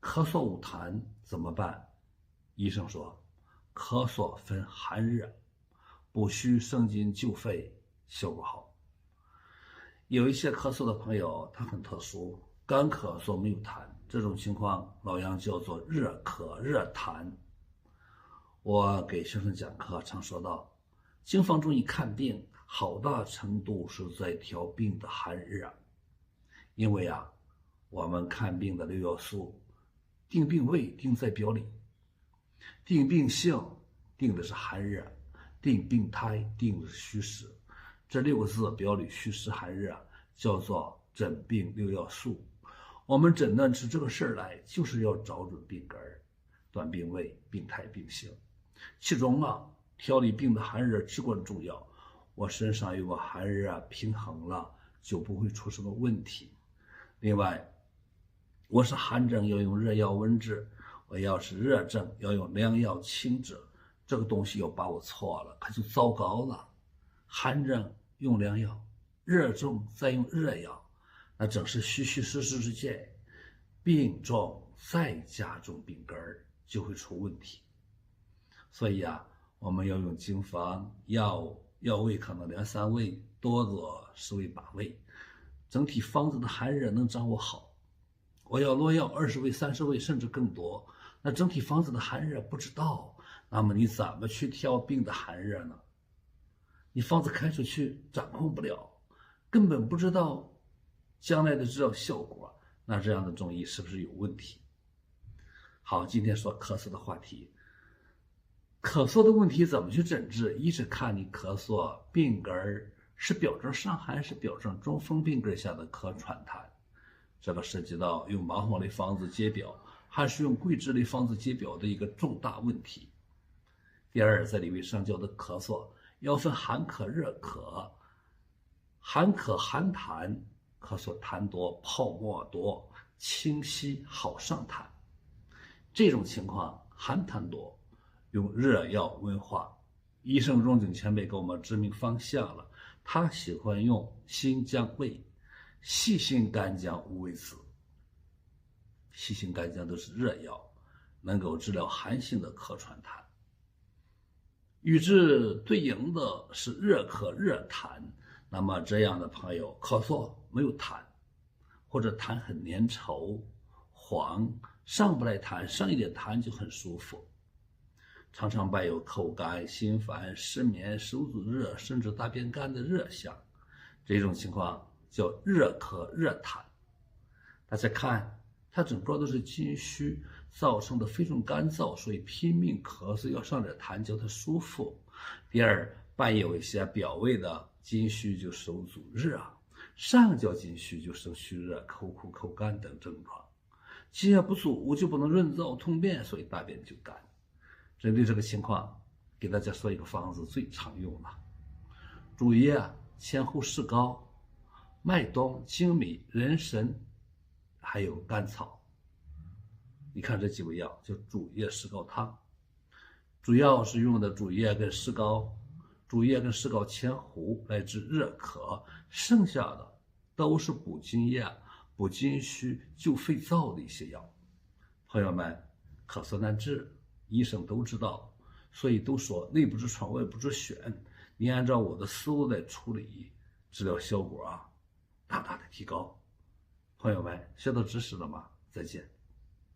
咳嗽无痰怎么办？医生说，咳嗽分寒热，补虚生津救肺，效果好。有一些咳嗽的朋友，他很特殊，干咳嗽没有痰，这种情况老杨叫做热咳热痰。我给学生讲课常说到，经方中医看病好大程度是在调病的寒热，因为我们看病的6要素，定病位定在表里，定病性定的是寒热，定病态定的是虚实，这6个字表里虚实寒热叫做诊病6要素。我们诊断出这个事儿来，就是要找准病根儿，断病位、病态、病性。其中调理病的寒热至关重要。我身上有个寒热平衡了，就不会出什么问题。另外，我是寒症要用热药温治，我要是热症要用凉药清治。这个东西要把握错了，可就糟糕了。寒症用凉药，热症再用热药，那正是虚虚实实之间，病重再加重病根儿，就会出问题。所以我们要用经方，药味可能2、3味，多则10味、8味，整体方子的寒热能掌握好。我要落药20味、30味，甚至更多，那整体方子的寒热不知道，那么你怎么去调病的寒热呢？你方子开出去掌控不了，根本不知道将来的治疗效果，那这样的中医是不是有问题？好，今天说咳嗽的话题。咳嗽的问题怎么去诊治？一是看你咳嗽病根是表症伤寒，是表症中风病根下的咳喘痰，这个涉及到用麻黄类方子解表，还是用桂枝类方子解表的一个重大问题。第二，在里面上教的咳嗽要分寒咳、热咳。寒咳寒痰，咳嗽痰多、泡沫多、清晰好上痰，这种情况寒痰多，用热药温化。医生荣景前辈给我们指明方向了，他喜欢用新姜味、细辛干姜、五味子。细辛干姜都是热药，能够治疗寒性的咳喘痰。与之对应的是热咳热痰，那么这样的朋友咳嗽没有痰，或者痰很粘稠黄，上不来痰，上一点痰就很舒服，常常伴有口干心烦失眠手足热甚至大便干的热象，这种情况叫热咳热痰。大家看它整个都是津虚造成的非常干燥，所以拼命咳嗽要上点痰叫它舒服。第二，伴有一些表位的津虚就手足热，上焦津虚就手虚热、口苦口干等症状。津液不足就不能润燥通便，所以大便就干。针对这个情况，给大家说一个方子最常用了：主叶、前后石膏、麦冬、粳米、人参，还有甘草。你看这几味药叫主叶石膏汤，主要是用的主叶跟石膏，主叶跟石膏前胡来治热咳，剩下的都是补津液、补津虚、救肺燥的一些药。朋友们，咳嗽难治，医生都知道，所以都说内不知窗外不知选，你按照我的思路来处理，治疗效果大大的提高。朋友们，学到知识了吗？再见。